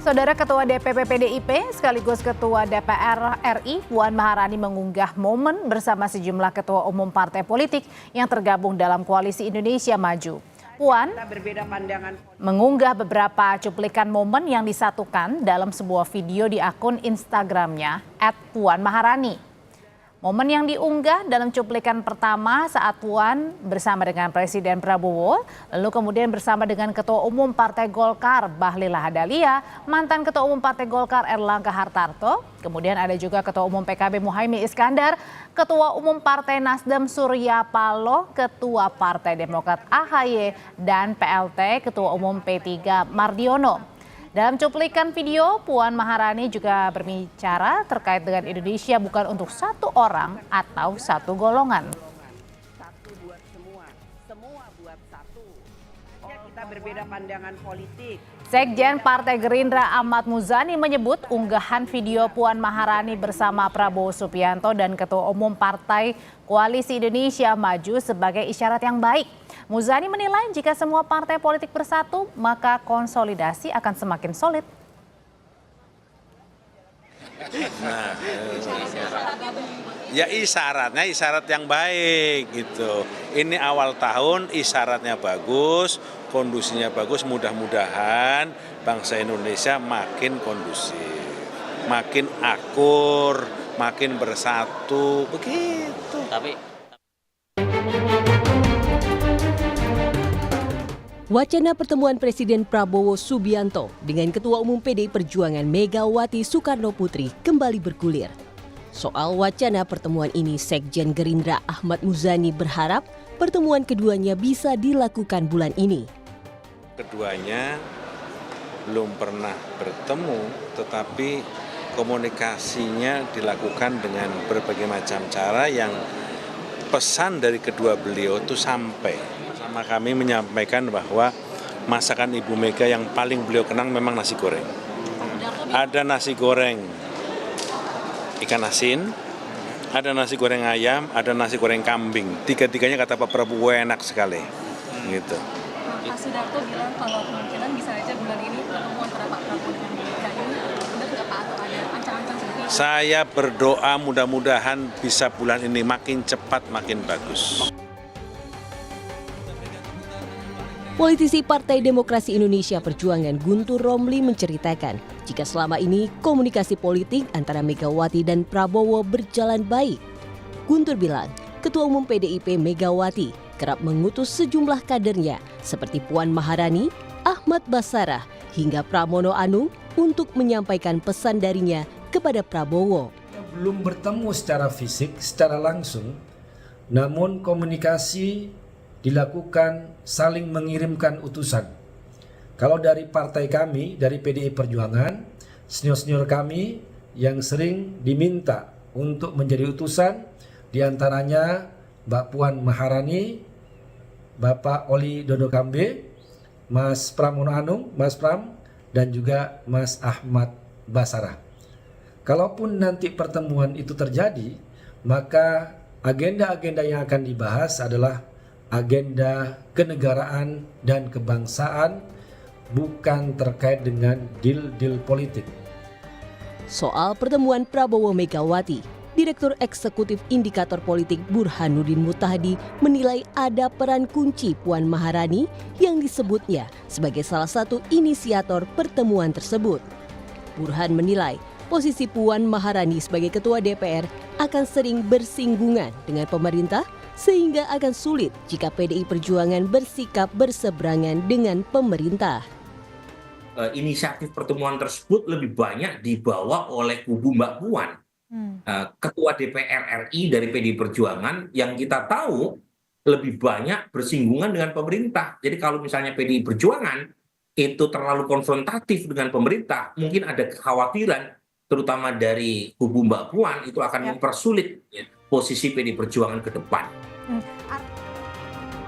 Saudara Ketua DPP PDIP sekaligus Ketua DPR RI Puan Maharani mengunggah momen bersama sejumlah ketua umum partai politik yang tergabung dalam Koalisi Indonesia Maju. Puan mengunggah beberapa cuplikan momen yang disatukan dalam sebuah video di akun Instagramnya @puanmaharani. Momen yang diunggah dalam cuplikan pertama saat Puan bersama dengan Presiden Prabowo, lalu kemudian bersama dengan Ketua Umum Partai Golkar Bahlil Lahadalia, mantan Ketua Umum Partai Golkar Erlangga Hartarto, kemudian ada juga Ketua Umum PKB Muhaimin Iskandar, Ketua Umum Partai Nasdem Surya Paloh, Ketua Partai Demokrat AHY, dan PLT Ketua Umum P3 Mardiono. Dalam cuplikan video, Puan Maharani juga berbicara terkait dengan Indonesia bukan untuk satu orang atau satu golongan. Satu buat semua buat satu. Ya, kita berbeda pandangan politik. Sekjen Partai Gerindra Ahmad Muzani menyebut unggahan video Puan Maharani bersama Prabowo Subianto dan Ketua Umum Partai Koalisi Indonesia Maju sebagai isyarat yang baik. Muzani menilai jika semua partai politik bersatu, maka konsolidasi akan semakin solid. Nah, ya isyarat yang baik gitu. Ini awal tahun isyaratnya bagus, kondisinya bagus, mudah-mudahan bangsa Indonesia makin kondusif, makin akur, makin bersatu, begitu. Wacana pertemuan Presiden Prabowo Subianto dengan Ketua Umum PDI Perjuangan Megawati Soekarno Putri kembali bergulir. Soal wacana pertemuan ini, Sekjen Gerindra Ahmad Muzani berharap pertemuan keduanya bisa dilakukan bulan ini. Keduanya belum pernah bertemu, tetapi komunikasinya dilakukan dengan berbagai macam cara yang pesan dari kedua beliau itu sampai. Sama kami menyampaikan bahwa masakan Ibu Mega yang paling beliau kenang memang nasi goreng. Ada nasi goreng ikan asin, ada nasi goreng ayam, ada nasi goreng kambing. Tiga-tiganya kata Pak Prabowo enak sekali. Gitu. Pak Sudarto bilang kalau kemungkinan bisa aja bulan ini ketemu antara Pak Prabowo dengan Mega ini, benar nggak Pak, atau ada ancang-ancang seperti itu? Saya berdoa mudah-mudahan bisa bulan ini makin cepat makin bagus. Politisi Partai Demokrasi Indonesia Perjuangan Guntur Romli menceritakan jika selama ini komunikasi politik antara Megawati dan Prabowo berjalan baik. Guntur bilang Ketua Umum PDIP Megawati kerap mengutus sejumlah kadernya seperti Puan Maharani, Ahmad Basarah, hingga Pramono Anung untuk menyampaikan pesan darinya kepada Prabowo. Belum bertemu secara fisik, secara langsung, namun komunikasi dilakukan saling mengirimkan utusan. Kalau dari partai kami, dari PDI Perjuangan, senior-senior kami yang sering diminta untuk menjadi utusan, diantaranya Mbak Puan Maharani, Bapak Oli Dodo Kambe, Mas Pramono Anung, Mas Pram, dan juga Mas Ahmad Basarah. Kalaupun nanti pertemuan itu terjadi, maka agenda-agenda yang akan dibahas adalah agenda kenegaraan dan kebangsaan, bukan terkait dengan deal-deal politik. Soal pertemuan Prabowo Megawati, Direktur Eksekutif Indikator Politik Burhanuddin Mutahdi menilai ada peran kunci Puan Maharani yang disebutnya sebagai salah satu inisiator pertemuan tersebut. Burhan menilai posisi Puan Maharani sebagai Ketua DPR akan sering bersinggungan dengan pemerintah, sehingga akan sulit jika PDI Perjuangan bersikap berseberangan dengan pemerintah. Inisiatif pertemuan tersebut lebih banyak dibawa oleh kubu Mbak Puan, Ketua DPR RI dari PDI Perjuangan, yang kita tahu lebih banyak bersinggungan dengan pemerintah. Jadi kalau misalnya PDI Perjuangan itu terlalu konfrontatif dengan pemerintah, mungkin ada kekhawatiran terutama dari kubu Mbak Puan itu akan mempersulit posisi PDI Perjuangan ke depan.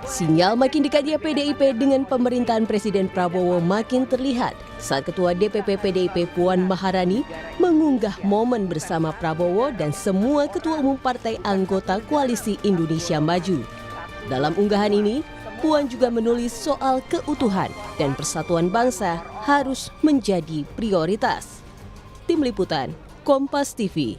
Sinyal makin dekatnya PDIP dengan pemerintahan Presiden Prabowo makin terlihat saat Ketua DPP PDIP Puan Maharani mengunggah momen bersama Prabowo dan semua ketua umum partai anggota Koalisi Indonesia Maju. Dalam unggahan ini, Puan juga menulis soal keutuhan dan persatuan bangsa harus menjadi prioritas. Tim Liputan, Kompas TV.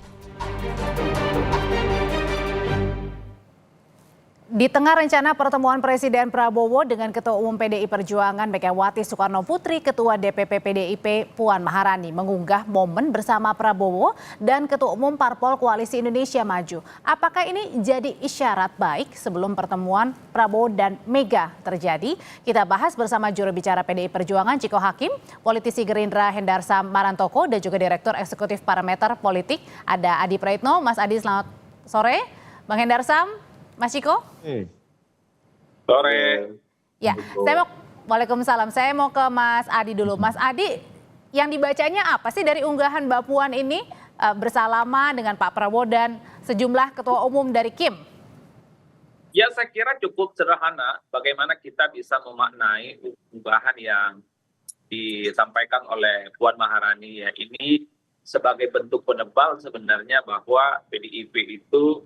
Di tengah rencana pertemuan Presiden Prabowo dengan Ketua Umum PDI Perjuangan Megawati Soekarno Putri, Ketua DPP PDIP Puan Maharani mengunggah momen bersama Prabowo dan Ketua Umum Parpol Koalisi Indonesia Maju. Apakah ini jadi isyarat baik sebelum pertemuan Prabowo dan Mega terjadi? Kita bahas bersama juru bicara PDI Perjuangan Ciko Hakim, politisi Gerindra Hendarsam Marantoko, dan juga Direktur Eksekutif Parameter Politik ada Adi Praitno. Mas Adi, selamat sore. Bang Hendarsam, Mas Ciko? Sore. Ya, Waalaikumsalam. Saya mau ke Mas Adi dulu. Mas Adi, yang dibacanya apa sih dari unggahan Mbak Puan ini bersalaman dengan Pak Prabowo dan sejumlah ketua umum dari Kim? Ya, saya kira cukup sederhana bagaimana kita bisa memaknai unggahan yang disampaikan oleh Puan Maharani ya. Ini sebagai bentuk penebal sebenarnya bahwa PDIP itu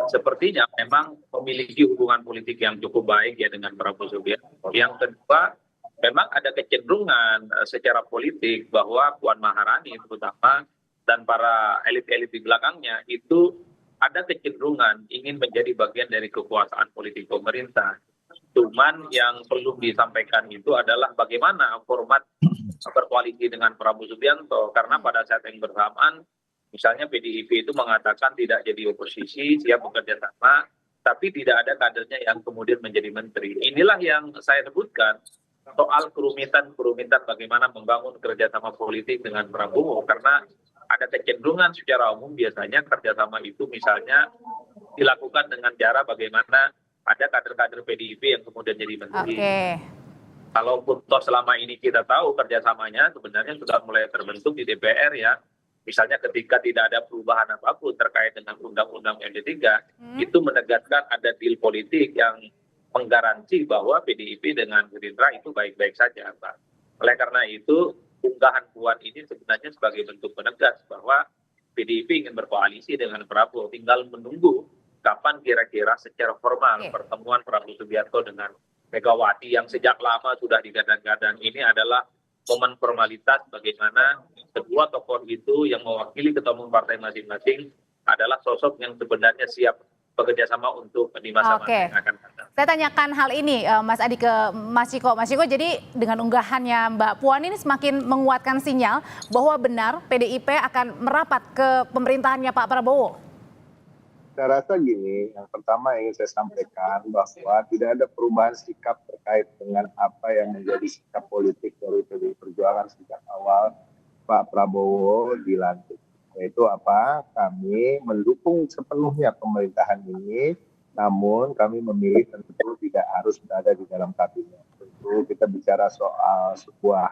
sepertinya memang memiliki hubungan politik yang cukup baik ya dengan Prabowo Subianto. Yang kedua, memang ada kecenderungan secara politik bahwa Puan Maharani terutama dan para elit-elit di belakangnya itu ada kecenderungan ingin menjadi bagian dari kekuasaan politik pemerintah. Cuman yang perlu disampaikan itu adalah bagaimana format berkoalisi dengan Prabowo Subianto, karena pada saat yang bersamaan misalnya PDIP itu mengatakan tidak jadi oposisi, siap bekerja sama, tapi tidak ada kadernya yang kemudian menjadi menteri. Inilah yang saya sebutkan soal kerumitan bagaimana membangun kerjasama politik dengan Prabowo, karena ada kecenderungan secara umum biasanya kerjasama itu misalnya dilakukan dengan cara bagaimana ada kader-kader PDIP yang kemudian jadi menteri. Kalaupun toh selama ini kita tahu kerjasamanya sebenarnya sudah mulai terbentuk di DPR ya. Misalnya ketika tidak ada perubahan apapun terkait dengan Undang-Undang MD3, itu menegaskan ada deal politik yang menggaransi bahwa PDIP dengan Gerindra itu baik-baik saja, Pak. Oleh karena itu, unggahan Puan ini sebenarnya sebagai bentuk penegas bahwa PDIP ingin berkoalisi dengan Prabowo. Tinggal menunggu kapan kira-kira secara formal pertemuan Prabowo Subianto dengan Megawati yang sejak lama sudah digadang-gadang. Ini adalah momen formalitas bagaimana kedua tokoh itu yang mewakili ketua umum partai masing-masing adalah sosok yang sebenarnya siap bekerja sama untuk di masa-masa yang akan datang. Saya tanyakan hal ini Mas Adi ke Mas Ciko. Mas Ciko, jadi dengan unggahannya Mbak Puan ini semakin menguatkan sinyal bahwa benar PDIP akan merapat ke pemerintahannya Pak Prabowo. Saya rasa gini, yang pertama ingin saya sampaikan bahwa tidak ada perubahan sikap terkait dengan apa yang menjadi sikap politik dari PDI Perjuangan sejak awal Pak Prabowo dilantik. Yaitu apa? Kami mendukung sepenuhnya pemerintahan ini, namun kami memilih tentu tidak harus berada di dalam kabinet. Tentu kita bicara soal sebuah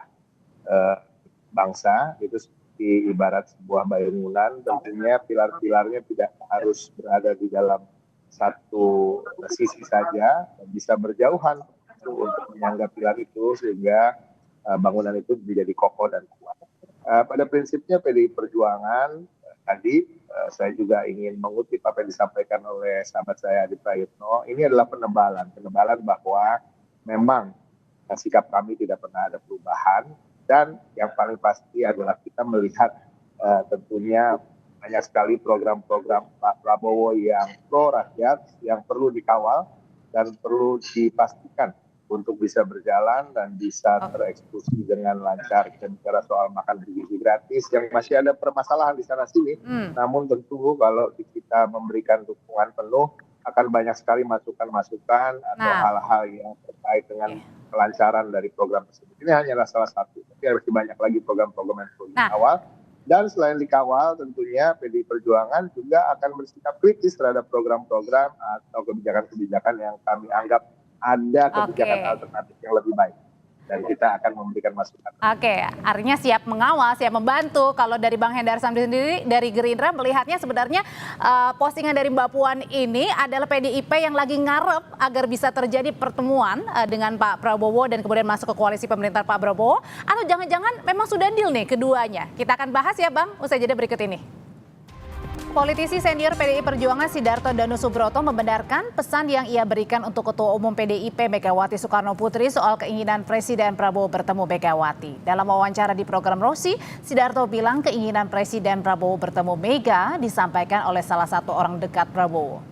bangsa, itu seperti ibarat sebuah bangunan, tentunya pilar-pilarnya tidak harus berada di dalam satu sisi saja, bisa berjauhan untuk menyangga pilar itu sehingga bangunan itu menjadi kokoh dan kuat. Pada prinsipnya PDI Perjuangan tadi saya juga ingin mengutip apa yang disampaikan oleh sahabat saya Adi Praitno. Ini adalah penebalan bahwa memang sikap kami tidak pernah ada perubahan. Dan yang paling pasti adalah kita melihat tentunya banyak sekali program-program Pak Prabowo yang pro rakyat, yang perlu dikawal dan perlu dipastikan untuk bisa berjalan dan bisa tereksekusi dengan lancar. Kita bicara soal makan gizi gratis yang masih ada permasalahan di sana sini. Namun tentu kalau kita memberikan dukungan penuh akan banyak sekali masukan-masukan atau hal-hal yang terkait dengan kelancaran dari program tersebut. Ini hanyalah salah satu. Tapi masih banyak lagi program-program yang perlu dikawal. Dan selain dikawal, tentunya PDI Perjuangan juga akan bersikap kritis terhadap program-program atau kebijakan-kebijakan yang kami anggap ada kebijakan alternatif yang lebih baik. Dan kita akan memberikan masukan. Oke, artinya siap mengawal, siap membantu. Kalau dari Bang Hendarsam sendiri, dari Gerindra melihatnya sebenarnya postingan dari Mbak Puan ini adalah PDIP yang lagi ngarep agar bisa terjadi pertemuan dengan Pak Prabowo dan kemudian masuk ke koalisi pemerintahan Pak Prabowo. Atau jangan-jangan memang sudah deal nih keduanya. Kita akan bahas ya Bang, usai jeda berikut ini. Politisi senior PDI Perjuangan Sidarto Danusubroto membenarkan pesan yang ia berikan untuk Ketua Umum PDIP Megawati Soekarno Putri soal keinginan Presiden Prabowo bertemu Megawati. Dalam wawancara di program Rosi, Sidarto bilang keinginan Presiden Prabowo bertemu Mega disampaikan oleh salah satu orang dekat Prabowo.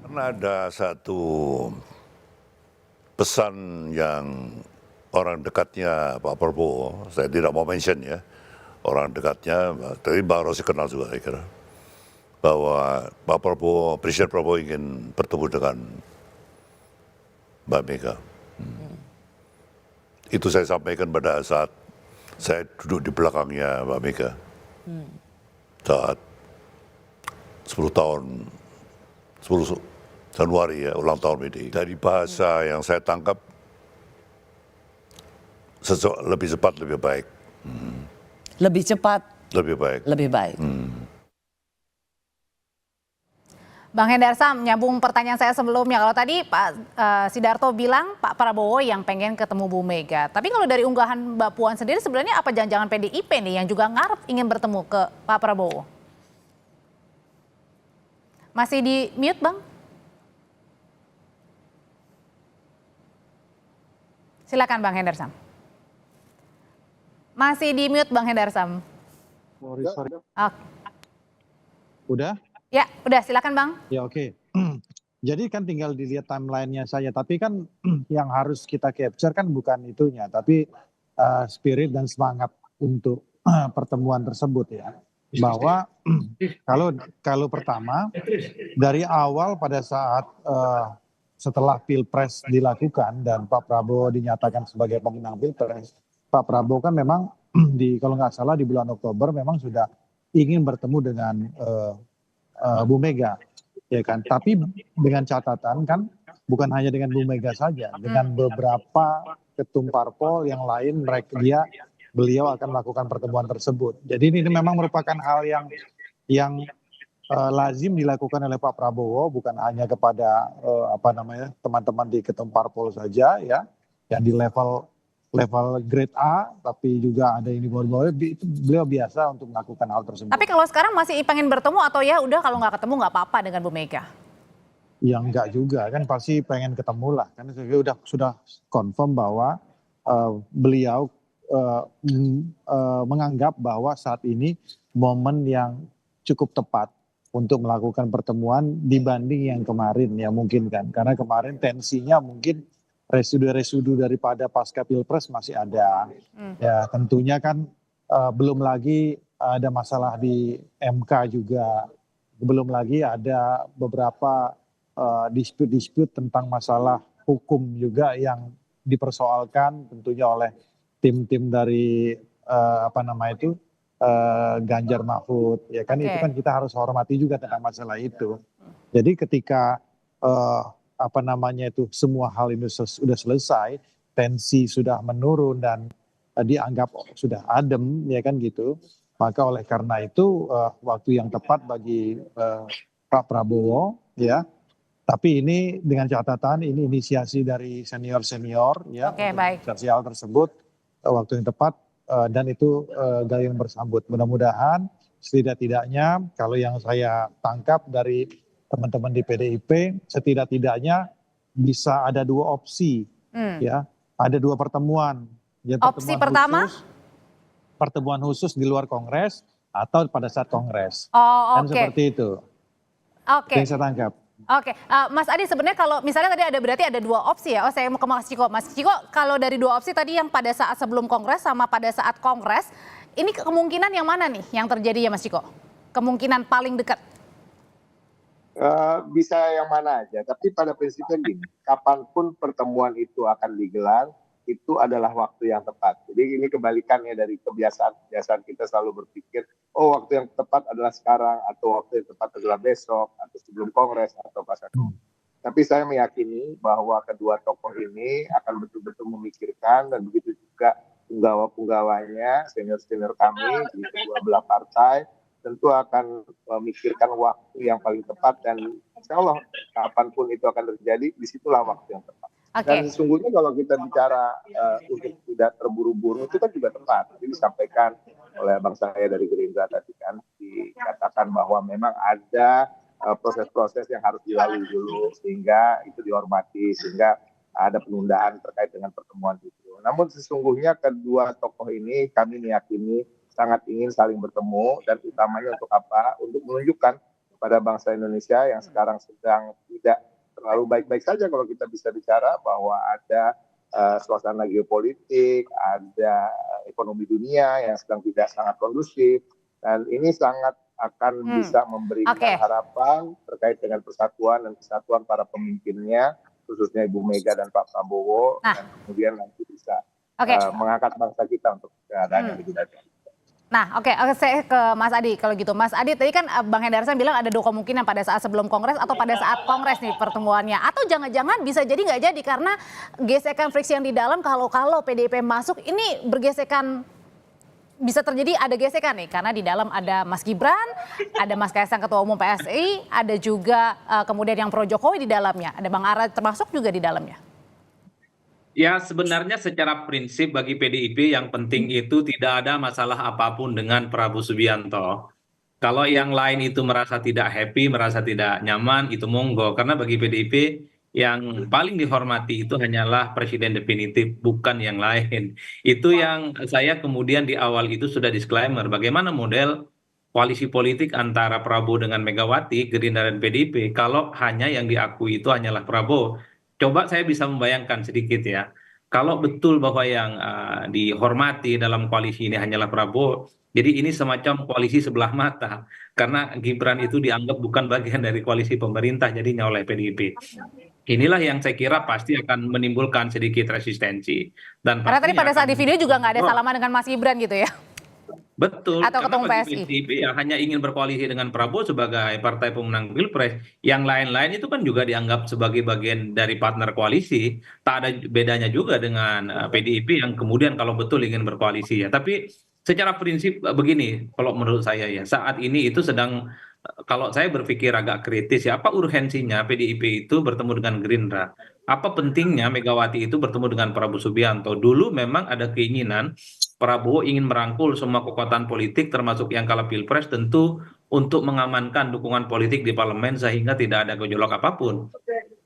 Karena ada satu pesan yang orang dekatnya Pak Prabowo, saya tidak mau mention ya, orang dekatnya, tadi Bang Rosi kenal juga saya kira, bahwa Pak Prabowo, Presiden Prabowo ingin bertemu dengan Mbak Mega. Itu saya sampaikan pada saat saya duduk di belakangnya Mbak Mega. Saat 10 tahun, 10 Januari ya, ulang tahun PDI. Dari bahasa yang saya tangkap, lebih cepat, lebih baik. Lebih cepat, Lebih baik. lebih baik. Bang Hendarsam, nyambung pertanyaan saya sebelumnya. Kalau tadi Pak Sidarto bilang Pak Prabowo yang pengen ketemu Bu Mega. Tapi kalau dari unggahan Mbak Puan sendiri sebenarnya apa jangan-jangan PDIP nih yang juga ngarep ingin bertemu ke Pak Prabowo? Masih di mute, Bang? Silakan Bang Hendarsam. Masih di mute Bang Hendarsam. Sorry. Udah? Ya, udah silakan Bang. Ya oke. Jadi kan tinggal dilihat timelinenya saja. Tapi kan yang harus kita capture kan bukan itunya, tapi spirit dan semangat untuk pertemuan tersebut ya. Bahwa kalau pertama dari awal pada saat setelah Pilpres dilakukan dan Pak Prabowo dinyatakan sebagai pemenang Pilpres, Pak Prabowo kan memang kalau nggak salah di bulan Oktober memang sudah ingin bertemu dengan Bu Mega, ya kan. Tapi dengan catatan kan bukan hanya dengan Bu Mega saja, dengan beberapa ketum parpol yang lain beliau akan melakukan pertemuan tersebut. Jadi ini memang merupakan hal yang lazim dilakukan oleh Pak Prabowo, bukan hanya kepada teman-teman di ketum parpol saja ya, yang di level grade A, tapi juga ada ini bawah-bawah, beliau biasa untuk melakukan hal tersebut. Tapi kalau sekarang masih pengen bertemu atau ya udah kalau nggak ketemu nggak apa-apa dengan Bu Mega? Ya enggak juga, kan pasti pengen ketemu lah. Kan sudah confirm bahwa beliau menganggap bahwa saat ini momen yang cukup tepat untuk melakukan pertemuan dibanding yang kemarin ya mungkin kan. Karena kemarin tensinya mungkin residu-residu daripada pasca Pilpres masih ada. Ya tentunya kan belum lagi ada masalah di MK juga. Belum lagi ada beberapa dispute tentang masalah hukum juga yang dipersoalkan tentunya oleh tim-tim dari Ganjar Mahfud. Ya kan itu kan kita harus hormati juga tentang masalah itu. Jadi ketika semua hal ini sudah selesai, tensi sudah menurun dan dianggap sudah adem ya kan gitu, maka oleh karena itu waktu yang tepat bagi Pak Prabowo ya. Tapi ini dengan catatan ini inisiasi dari senior ya, inisiasi hal tersebut waktu yang tepat dan itu gayung bersambut. Mudah-mudahan setidak-tidaknya kalau yang saya tangkap dari teman-teman di PDIP setidak-tidaknya bisa ada dua opsi ya, ada dua pertemuan ya, opsi pertama pertemuan khusus di luar Kongres atau pada saat Kongres. Kan seperti itu yang saya tangkap. Mas Adi sebenarnya kalau misalnya tadi berarti ada dua opsi ya. Saya mau ke Mas Ciko, kalau dari dua opsi tadi yang pada saat sebelum Kongres sama pada saat Kongres, ini kemungkinan yang mana nih yang terjadi ya Mas Ciko? Kemungkinan paling dekat? Bisa yang mana aja, tapi pada prinsipnya gini, kapanpun pertemuan itu akan digelar, itu adalah waktu yang tepat. Jadi ini kebalikannya dari kebiasaan kita selalu berpikir, oh waktu yang tepat adalah sekarang, atau waktu yang tepat adalah besok, atau sebelum Kongres, atau pas. Tapi saya meyakini bahwa kedua tokoh ini akan betul-betul memikirkan, dan begitu juga penggawa-penggawanya, senior-senior kami di kedua belah partai, tentu akan memikirkan waktu yang paling tepat, dan insya Allah kapanpun itu akan terjadi, disitulah waktu yang tepat. Dan sesungguhnya kalau kita bicara untuk tidak terburu-buru itu kan juga tepat. Jadi disampaikan oleh abang saya dari Gerindra tadi kan, di dikatakan bahwa memang ada proses-proses yang harus dilalui dulu sehingga itu dihormati, sehingga ada penundaan terkait dengan pertemuan itu. Namun sesungguhnya kedua tokoh ini kami meyakini sangat ingin saling bertemu, dan utamanya untuk apa? Untuk menunjukkan kepada bangsa Indonesia yang sekarang sedang tidak terlalu baik-baik saja kalau kita bisa bicara, bahwa ada suasana geopolitik, ada ekonomi dunia yang sedang tidak sangat kondusif, dan ini sangat akan bisa memberikan harapan terkait dengan persatuan dan kesatuan para pemimpinnya, khususnya Ibu Mega dan Pak Prabowo, dan kemudian nanti bisa mengangkat bangsa kita untuk keadaan yang lebih baik. Nah, saya ke Mas Adi kalau gitu. Mas Adi, tadi kan Bang Hendarsan bilang ada 2 kemungkinan pada saat sebelum Kongres atau pada saat Kongres nih pertemuannya. Atau jangan-jangan bisa jadi nggak jadi karena gesekan friksi yang di dalam, kalau PDIP masuk ini bergesekan, bisa terjadi ada gesekan nih. Karena di dalam ada Mas Gibran, ada Mas Kaisang Ketua Umum PSI, ada juga kemudian yang pro Jokowi di dalamnya. Ada Bang Ara termasuk juga di dalamnya. Ya, sebenarnya secara prinsip bagi PDIP yang penting itu tidak ada masalah apapun dengan Prabowo Subianto. Kalau yang lain itu merasa tidak happy, merasa tidak nyaman, itu monggo. Karena bagi PDIP yang paling dihormati itu hanyalah presiden definitif, bukan yang lain. Itu yang saya kemudian di awal itu sudah disclaimer. Bagaimana model koalisi politik antara Prabowo dengan Megawati, Gerindra dan PDIP, kalau hanya yang diakui itu hanyalah Prabowo. Coba saya bisa membayangkan sedikit ya, kalau betul bahwa yang dihormati dalam koalisi ini hanyalah Prabowo, jadi ini semacam koalisi sebelah mata, karena Gibran itu dianggap bukan bagian dari koalisi pemerintah jadinya oleh PDIP. Inilah yang saya kira pasti akan menimbulkan sedikit resistensi. Dan karena tadi pada saat di video juga nggak ada salaman dengan Mas Gibran gitu ya? Betul, atau karena ketua bagi PSI. PDIP ya hanya ingin berkoalisi dengan Prabowo sebagai partai pemenang Pilpres. Yang lain-lain itu kan juga dianggap sebagai bagian dari partner koalisi. Tak ada bedanya juga dengan PDIP yang kemudian kalau betul ingin berkoalisi ya. Tapi secara prinsip begini, kalau menurut saya ya, saat ini itu sedang, kalau saya berpikir agak kritis ya, apa urgensinya PDIP itu bertemu dengan Gerindra? Apa pentingnya Megawati itu bertemu dengan Prabowo Subianto? Dulu memang ada keinginan Prabowo ingin merangkul semua kekuatan politik termasuk yang kalah Pilpres tentu untuk mengamankan dukungan politik di parlemen sehingga tidak ada gejolak apapun.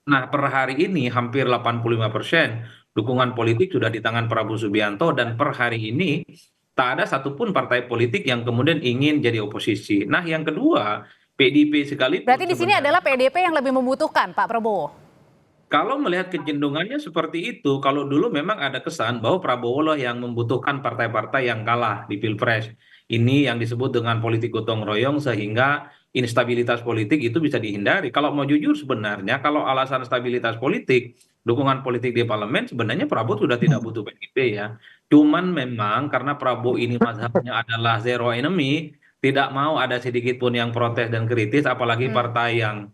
Nah, per hari ini hampir 85% dukungan politik sudah di tangan Prabowo Subianto, dan per hari ini tak ada satupun partai politik yang kemudian ingin jadi oposisi. Nah, yang kedua, PDIP sekalipun. Berarti di sini adalah PDIP yang lebih membutuhkan Pak Prabowo. Kalau melihat kecenderungannya seperti itu, kalau dulu memang ada kesan bahwa Prabowo lah yang membutuhkan partai-partai yang kalah di Pilpres. Ini yang disebut dengan politik gotong royong sehingga instabilitas politik itu bisa dihindari. Kalau mau jujur sebenarnya kalau alasan stabilitas politik, dukungan politik di parlemen sebenarnya Prabowo sudah tidak butuh PDIP ya. Cuman memang karena Prabowo ini mazhabnya adalah zero enemy, tidak mau ada sedikit pun yang protes dan kritis, apalagi partai yang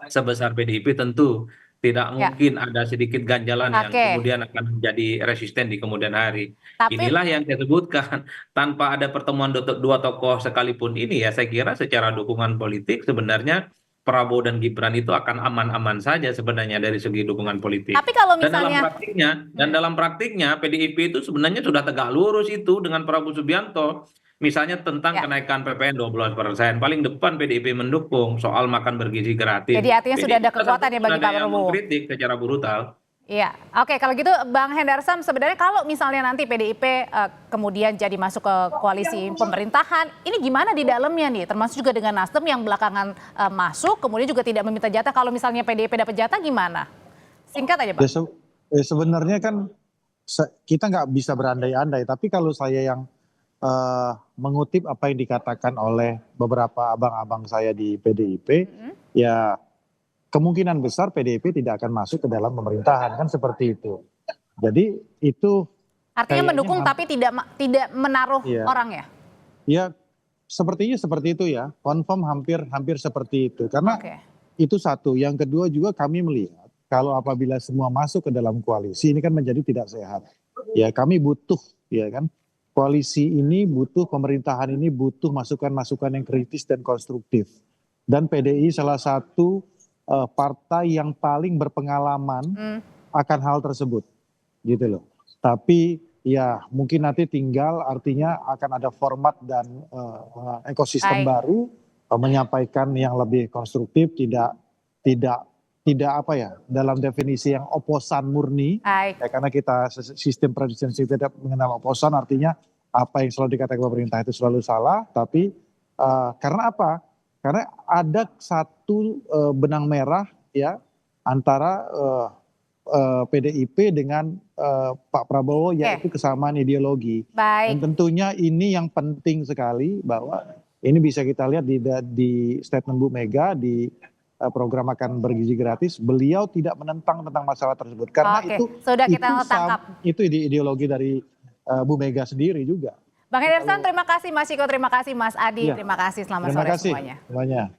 sebesar PDIP tentu tidak mungkin ada sedikit ganjalan yang kemudian akan menjadi resisten di kemudian hari. Inilah yang saya sebutkan, tanpa ada pertemuan dua tokoh sekalipun ini ya, saya kira secara dukungan politik sebenarnya Prabowo dan Gibran itu akan aman-aman saja sebenarnya dari segi dukungan politik. Tapi kalau misalnya dalam praktiknya PDIP itu sebenarnya sudah tegak lurus itu dengan Prabowo Subianto. Misalnya tentang kenaikan PPN 12%, paling depan PDIP mendukung soal makan bergizi gratis. Jadi artinya sudah ada kekuatan ya bagi Pak Prabowo. Mengkritik secara brutal. Iya, oke, kalau gitu Bang Hendarsan, sebenarnya kalau misalnya nanti PDIP kemudian jadi masuk ke koalisi pemerintahan, ini gimana di dalamnya nih? Termasuk juga dengan Nasdem yang belakangan masuk, kemudian juga tidak meminta jatah. Kalau misalnya PDIP dapat jatah gimana? Singkat aja Pak. Sebenarnya kan kita nggak bisa berandai-andai, tapi kalau saya yang mengutip apa yang dikatakan oleh beberapa abang-abang saya di PDIP, ya kemungkinan besar PDIP tidak akan masuk ke dalam pemerintahan, kan seperti itu. Jadi itu artinya mendukung tapi tidak menaruh orang ya? Ya sepertinya seperti itu ya, confirm hampir seperti itu. Karena itu satu, yang kedua juga kami melihat kalau apabila semua masuk ke dalam koalisi ini kan menjadi tidak sehat. Ya kami butuh ya kan. Koalisi ini butuh, pemerintahan ini butuh masukan-masukan yang kritis dan konstruktif. Dan PDI salah satu partai yang paling berpengalaman akan hal tersebut. Gitu loh. Tapi ya mungkin nanti tinggal artinya akan ada format dan ekosistem baru menyampaikan yang lebih konstruktif, tidak apa ya dalam definisi yang oposan murni. Karena kita sistem presidensial tidak mengenal oposan, artinya apa yang selalu dikatakan pemerintah itu selalu salah. Tapi karena apa? Karena ada satu benang merah ya antara PDIP dengan Pak Prabowo, yaitu kesamaan ideologi. Dan tentunya ini yang penting sekali, bahwa ini bisa kita lihat di statement Bu Mega di program makan bergizi gratis, beliau tidak menentang tentang masalah tersebut karena sudah kita tangkap. Itu ideologi dari Bu Mega sendiri juga. Bang Henderson, terima kasih Mas Ciko, terima kasih Mas Adi, terima kasih, selamat sore semuanya.